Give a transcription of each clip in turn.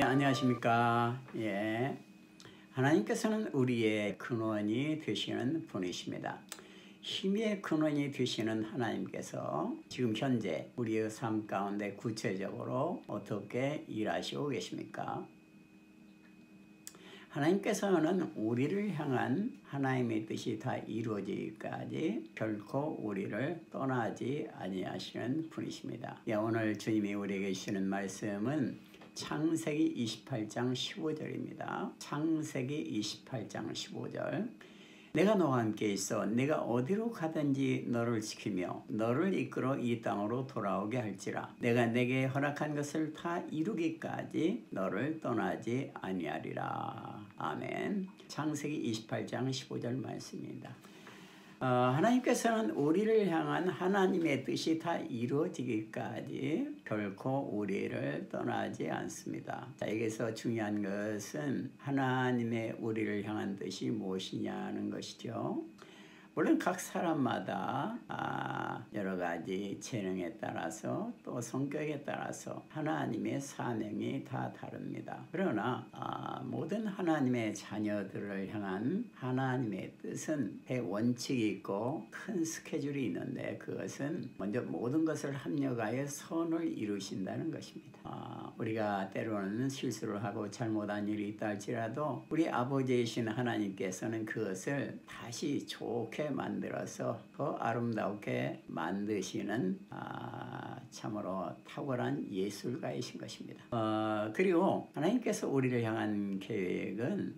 안녕하십니까. 하나님께서는 우리의 근원이 되시는 분이십니다. 힘의 근원이 되시는 하나님께서 지금 현재 우리의 삶 가운데 구체적으로 어떻게 일하시고 계십니까? 하나님께서는 우리를 향한 하나님의 뜻이 다 이루어지기까지 결코 우리를 떠나지 아니하시는 분이십니다. 오늘 주님이 우리에게 주시는 말씀은 창세기 28장 15절입니다. 창세기 28장 15절. 내가 너와 함께 있어 내가 어디로 가든지 너를 지키며 너를 이끌어 이 땅으로 돌아오게 할지라. 내가 내게 허락한 것을 다 이루기까지 너를 떠나지 아니하리라. 아멘. 창세기 28장 15절 말씀입니다. 하나님께서는 우리를 향한 하나님의 뜻이 다 이루어지기까지 결코 우리를 떠나지 않습니다. 여기서 중요한 것은 하나님의 우리를 향한 뜻이 무엇이냐는 것이죠. 물론 각 사람마다 여러 가지 재능에 따라서 또 성격에 따라서 하나님의 사명이 다 다릅니다. 그러나 모든 하나님의 자녀들을 향한 하나님의 뜻은 원칙이 있고 큰 스케줄이 있는데 그것은 먼저 모든 것을 합력하여 선을 이루신다는 것입니다. 우리가 때로는 실수를 하고 잘못한 일이 있다 할지라도 우리 아버지이신 하나님께서는 그것을 다시 좋게 만들어서 더 아름답게 만드시는 참으로 탁월한 예술가이신 것입니다. 그리고 하나님께서 우리를 향한 계획은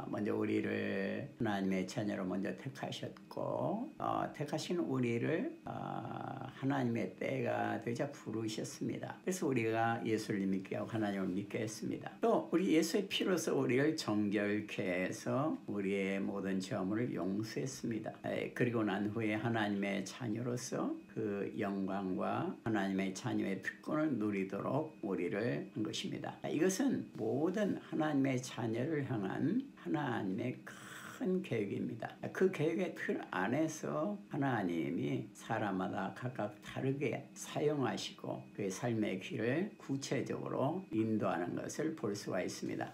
먼저 우리를 하나님의 자녀로 먼저 택하셨고 택하신 우리를 하나님의 때가 되자 부르셨습니다. 그래서 우리가 예수를 믿게 하고 하나님을 믿게 했습니다. 또 우리 예수의 피로서 우리를 정결케 해서 우리의 모든 죄물을 용서했습니다. 그리고 난 후에 하나님의 자녀로서 그 영광과 하나님의 자녀의 특권을 누리도록 우리를 한 것입니다. 이것은 모든 하나님의 자녀를 향한 하나님의 큰 계획입니다. 그 계획의 틀 안에서 하나님이 사람마다 각각 다르게 사용하시고 그의 삶의 길을 구체적으로 인도하는 것을 볼 수가 있습니다.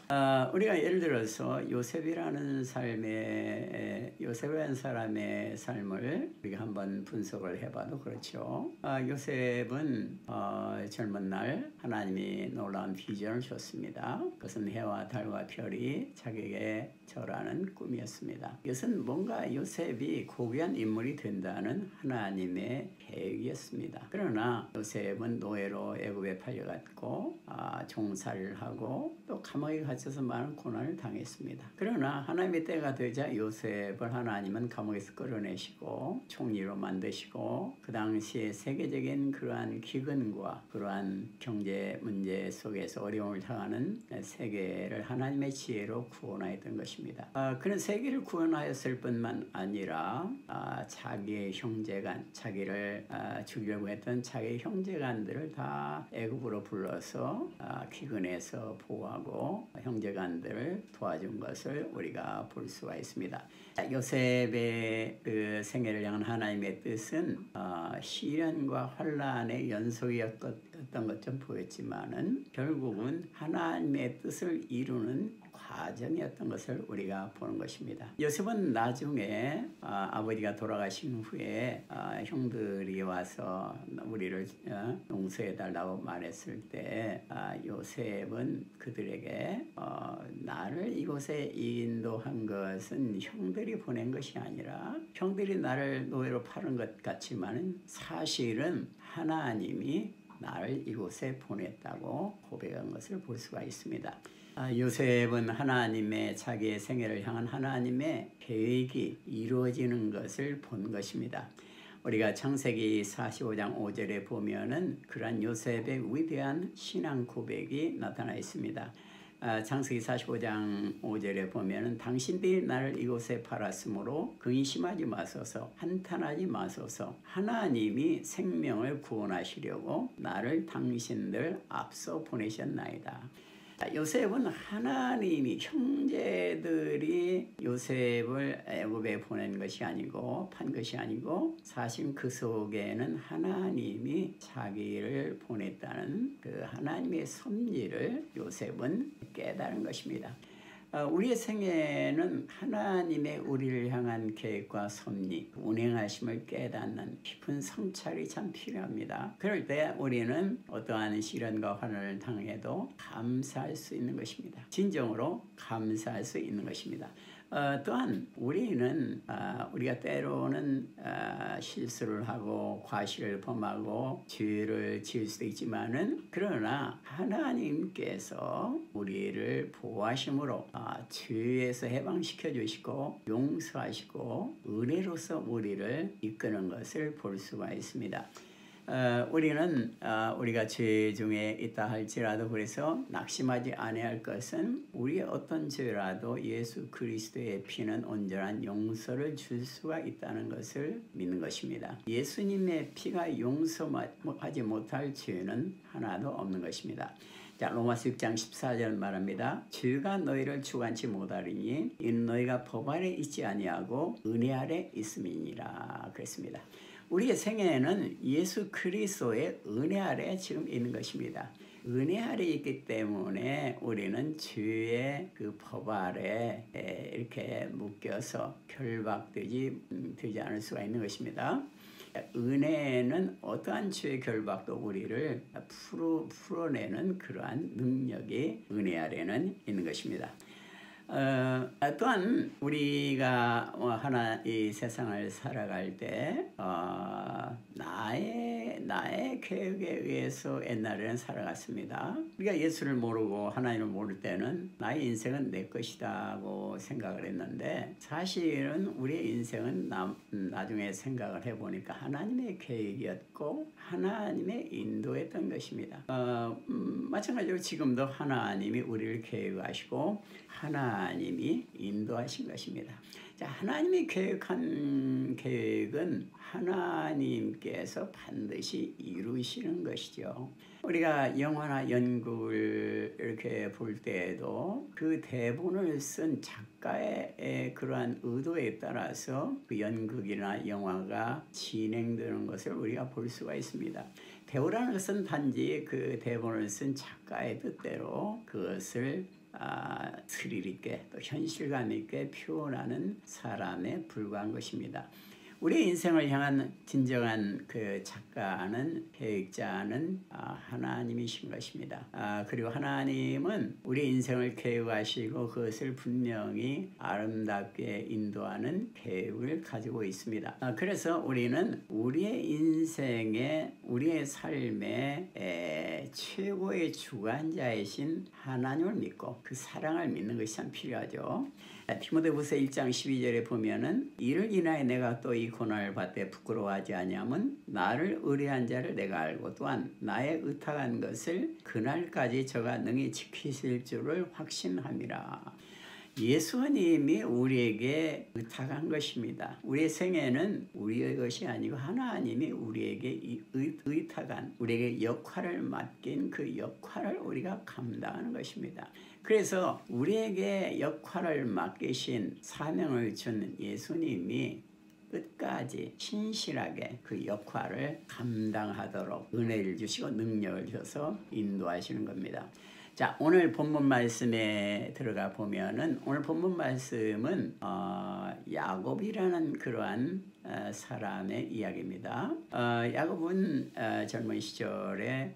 우리가 예를 들어서 요셉이라는 사람의 삶을 우리가 한번 분석을 해봐도 그렇죠. 요셉은 젊은 날 하나님이 놀라운 비전을 줬습니다. 그것은 해와 달과 별이 자기에게 절하는 꿈이었습니다. 이것은 뭔가 요셉이 고귀한 인물이 된다는 하나님의 계획이었습니다. 그러나 요셉은 노예로 애굽에 팔려갔고 종살이를 하고 또 감옥에 갇혀서 많은 고난을 당했습니다. 그러나 하나님의 때가 되자 요셉을 하나님은 감옥에서 끌어내시고 총리로 만드시고 그 당시에 세계적인 그러한 기근과 그러한 경제 문제 속에서 어려움을 당하는 세계를 하나님의 지혜로 구원하였던 것입니다. 그는 세계를 구원하였을 뿐만 아니라 자기의 형제간, 자기를 죽이려고 했던 자기의 형제간들을 다 애굽으로 불러서 기근에서 보호하고 형제간들을 도와준 것을 우리가 볼 수가 있습니다. 요셉의 그 생애를 향한 하나님의 뜻은 시련과 환난의 연속이었던 것처럼 보였지만은 결국은 하나님의 뜻을 이루는 과정이었던 것을 우리가 보는 것입니다. 요셉은 나중에 아버지가 돌아가신 후에 형들이 와서 우리를 용서해달라고 말했을 때 요셉은 그들에게 나를 이곳에 인도한 것은 형들이 보낸 것이 아니라 형들이 나를 노예로 파는 것 같지만 사실은 하나님이 나를 이곳에 보냈다고 고백한 것을 볼 수가 있습니다. 요셉은 하나님의 자기의 생애를 향한 하나님의 계획이 이루어지는 것을 본 것입니다. 우리가 창세기 45장 5절에 보면은 그러한 요셉의 위대한 신앙 고백이 나타나 있습니다. 창세기 45장 5절에 보면은 당신들이 나를 이곳에 팔았으므로 근심하지 마소서 한탄하지 마소서 하나님이 생명을 구원하시려고 나를 당신들 앞서 보내셨나이다. 요셉은 하나님이 형제들이 요셉을 애굽에 보낸 것이 아니고 판 것이 아니고 사실 그 속에는 하나님이 자기를 보냈다는 그 하나님의 섭리를 요셉은 깨달은 것입니다. 우리의 생애는 하나님의 우리를 향한 계획과 섭리, 운행하심을 깨닫는 깊은 성찰이 참 필요합니다. 그럴 때 우리는 어떠한 시련과 환난을 당해도 감사할 수 있는 것입니다. 진정으로 감사할 수 있는 것입니다. 또한 우리는 우리가 때로는 실수를 하고 과실을 범하고 죄를 지을 수도 있지만은 그러나 하나님께서 우리를 보호하심으로 죄에서 해방시켜 주시고 용서하시고 은혜로서 우리를 이끄는 것을 볼 수가 있습니다. 우리는 우리가 죄 중에 있다 할지라도 그래서 낙심하지 아니할 것은 우리의 어떤 죄라도 예수 그리스도의 피는 온전한 용서를 줄 수가 있다는 것을 믿는 것입니다. 예수님의 피가 용서하지 못할 죄는 하나도 없는 것입니다. 자, 로마서 6장 14절 말합니다. 죄가 너희를 주관치 못하리니 이는 너희가 법 아래 있지 아니하고 은혜 아래 있음이니라 그랬습니다. 우리의 생애는 예수 그리스도의 은혜 아래 지금 있는 것입니다. 은혜 아래 있기 때문에 우리는 죄의 그 법 아래 이렇게 묶여서 결박되지 않을 수가 있는 것입니다. 은혜는 어떠한 죄의 결박도 우리를 풀어내는 그러한 능력이 은혜 아래는 있는 것입니다. 또한 우리가 이 세상을 살아갈 때 나의 계획에 의해서 옛날에는 살아갔습니다. 우리가 예수를 모르고 하나님을 모를 때는 나의 인생은 내 것이다고 생각을 했는데 사실은 우리의 인생은 나중에 생각을 해보니까 하나님의 계획이었고 하나님의 인도였던 것입니다. 마찬가지로 지금도 하나님이 우리를 계획하시고 하나님이 인도하신 것입니다. 자, 하나님이 계획한 계획은 하나님께서 반드시 이루시는 것이죠. 우리가 영화나 연극을 이렇게 볼 때에도 그 대본을 쓴 작가의 그러한 의도에 따라서 그 연극이나 영화가 진행되는 것을 우리가 볼 수가 있습니다. 배우라는 것은 단지 그 대본을 쓴 작가의 뜻대로 그것을 스릴 있게 또 현실감 있게 표현하는 사람에 불과한 것입니다. 우리 인생을 향한 진정한 그 작가는 계획자는 하나님이신 것입니다. 그리고 하나님은 우리 인생을 계획하시고 그것을 분명히 아름답게 인도하는 계획을 가지고 있습니다. 그래서 우리는 우리의 인생의 우리의 삶의 최고의 주관자이신 하나님을 믿고 그 사랑을 믿는 것이 참 필요하죠. 디모데후서 1장 12절에 보면은 이를 인하여 내가 또 이 고난을 받되 부끄러워하지 아니함은 나를 의뢰한 자를 내가 알고 또한 나의 의탁한 것을 그날까지 저가 능히 지키실 줄을 확신함이라. 예수님이 우리에게 의탁한 것입니다. 우리의 생애는 우리의 것이 아니고 하나님이 우리에게 의탁한 우리에게 역할을 맡긴 그 역할을 우리가 감당하는 것입니다. 그래서 우리에게 역할을 맡기신 사명을 준 예수님이 끝까지 신실하게 그 역할을 감당하도록 은혜를 주시고 능력을 주셔서 인도하시는 겁니다. 자, 오늘 본문 말씀에 들어가 보면은 오늘 본문 말씀은 야곱이라는 그러한 사람의 이야기입니다. 야곱은 젊은 시절에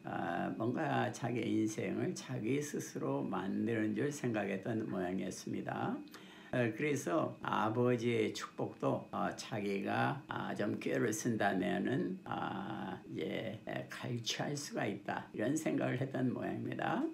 뭔가 자기 인생을 자기 스스로 만드는 줄 생각했던 모양이었습니다. 그래서 아버지의 축복도 자기가 좀 꾀를 쓴다면은 이제 갈취할 수가 있다 이런 생각을 했던 모양입니다.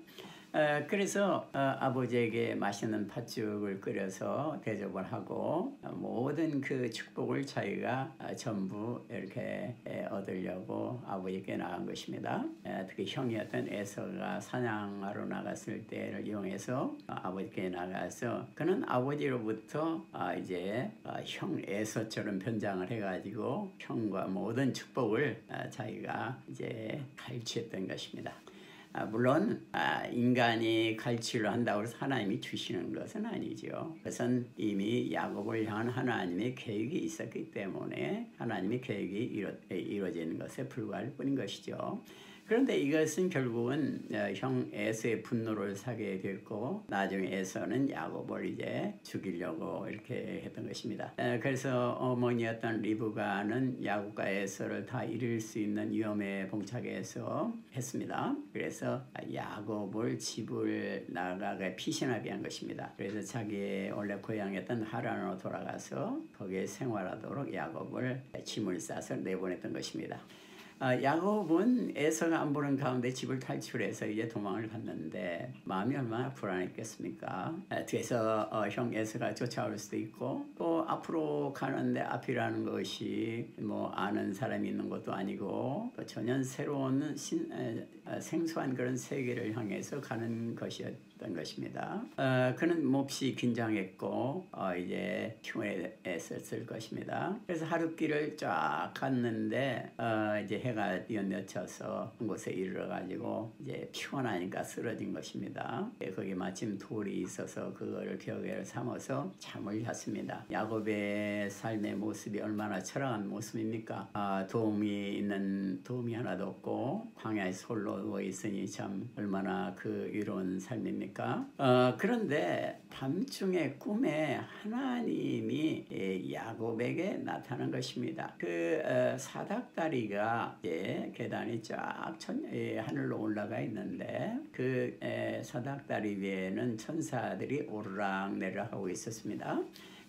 그래서 아버지에게 맛있는 팥죽을 끓여서 대접을 하고 모든 그 축복을 자기가 전부 이렇게 얻으려고 아버지께 나간 것입니다. 특히 형이었던 에서가 사냥하러 나갔을 때를 이용해서 아버지께 나가서 그는 아버지로부터 이제 형 에서처럼 변장을 해가지고 형과 모든 축복을 자기가 이제 갈취했던 것입니다. 물론 인간이 갈취를 한다고 해서 하나님이 주시는 것은 아니죠. 그것은 이미 야곱을 향한 하나님의 계획이 있었기 때문에 하나님의 계획이 이루어지는 것에 불과할 뿐인 것이죠. 그런데 이것은 결국은 형 에서의 분노를 사게 됐고 나중에 에서는 야곱을 이제 죽이려고 이렇게 했던 것입니다. 그래서 어머니였던 리브가는 야곱과 에서를 다 잃을 수 있는 위험에 봉착해서 했습니다. 그래서 야곱을 집을 나가게 피신하게 한 것입니다. 그래서 자기의 원래 고향이었던 하란으로 돌아가서 거기에 생활하도록 야곱을 짐을 싸서 내보냈던 것입니다. 야곱은 에서가 안 보는 가운데 집을 탈출해서 이제 도망을 갔는데 마음이 얼마나 불안했겠습니까? 뒤에서 형 에서가 쫓아올 수도 있고 또 앞으로 가는데 앞이라는 것이 뭐 아는 사람이 있는 것도 아니고 또 전혀 새로운 생소한 그런 세계를 향해서 가는 것이었던 것입니다. 그는 몹시 긴장했고 이제 피곤했었을 것입니다. 그래서 하룻길을 쫙 갔는데 이제 해가 뉘어져서 한 곳에 이르러가지고 이제 피곤하니까 쓰러진 것입니다. 거기 마침 돌이 있어서 그거를 벽에 삼아서 잠을 잤습니다. 야곱의 삶의 모습이 얼마나 처량한 모습입니까? 도움이 하나도 없고 광야에 홀로 누워 있으니 참 얼마나 그 이로운 삶입니까? 그런데 밤중에 꿈에 하나님이 야곱에게 나타난 것입니다. 그 사닥다리가 계단이 쫙 하늘로 올라가 있는데 그 사닥다리 위에는 천사들이 오르락내리락 하고 있었습니다.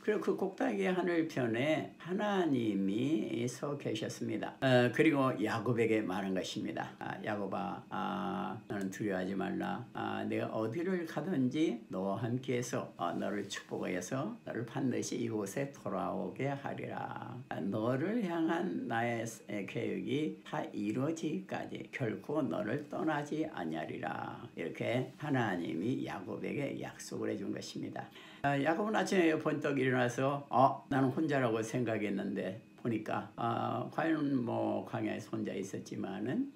그리고 그 꼭대기 하늘편에 하나님이 서 계셨습니다. 그리고 야곱에게 말한 것입니다. 야곱아, 너는 두려워하지 말라. 내가 어디를 가든지 너와 함께해서 너를 축복해서 너를 반드시 이곳에 돌아오게 하리라. 너를 향한 나의 계획이 다 이루어지기까지 결코 너를 떠나지 아니하리라. 이렇게 하나님이 야곱에게 약속을 해준 것입니다. 야곱은 아침에 번떡 일어나서 나는 혼자라고 생각했는데 보니까 과연 뭐 광야에서 혼자 있었지만은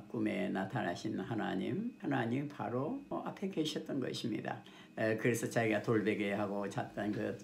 꿈에 나타나신 하나님 바로 앞에 계셨던 것입니다. 그래서 자기가 돌베개하고 잤던 그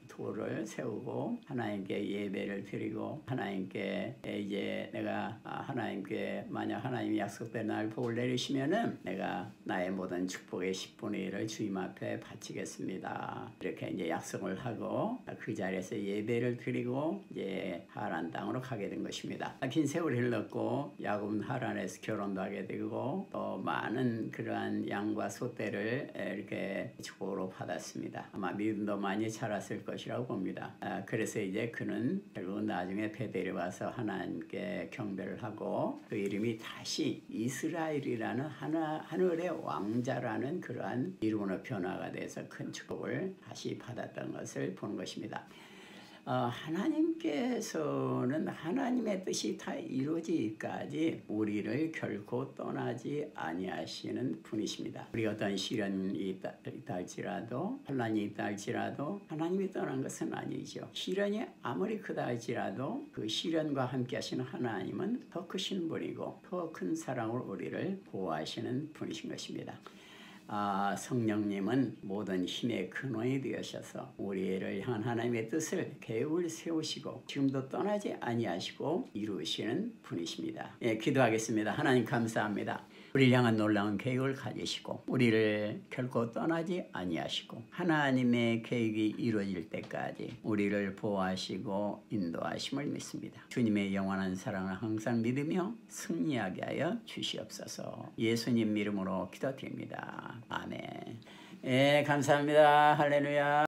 돌을 세우고 하나님께 예배를 드리고 하나님께 이제 내가 하나님께 만약 하나님이 약속대로 날 복을 내리시면은 내가 나의 모든 축복의 10분의 1을 주님 앞에 바치겠습니다. 이렇게 이제 약속을 하고 그 자리에서 예배를 드리고 이제 하란 땅으로 가게 된 것입니다. 긴 세월이 흘렀고 야곱은 하란에서 결혼도 하게 되고 또 많은 그러한 양과 소떼를 이렇게 축복으로 받았습니다. 아마 믿음도 많이 자랐을 것이라고 봅니다. 그래서 이제 그는 결국 나중에 베델에 와서 하나님께 경배를 하고 그 이름이 다시 이스라엘이라는 하늘의 왕자라는 그러한 이름으로 변화가 돼서 큰 축복을 다시 받았던 것을 보는 것입니다. 하나님께서는 하나님의 뜻이 다 이루어지기까지 우리를 결코 떠나지 아니하시는 분이십니다. 우리 어떤 시련이 있다 할지라도 환난이 있다 할지라도 하나님이 떠난 것은 아니죠. 시련이 아무리 크다 할지라도 그 시련과 함께 하시는 하나님은 더 크신 분이고 더 큰 사랑으로 우리를 보호하시는 분이신 것입니다. 성령님은 모든 힘의 근원이 되셔서 우리를 향한 하나님의 뜻을 계획을 세우시고 지금도 떠나지 아니하시고 이루시는 분이십니다. 기도하겠습니다. 하나님 감사합니다. 우리를 향한 놀라운 계획을 가지시고 우리를 결코 떠나지 아니하시고 하나님의 계획이 이루어질 때까지 우리를 보호하시고 인도하심을 믿습니다. 주님의 영원한 사랑을 항상 믿으며 승리하게 하여 주시옵소서. 예수님 이름으로 기도드립니다. 아멘. 감사합니다. 할렐루야.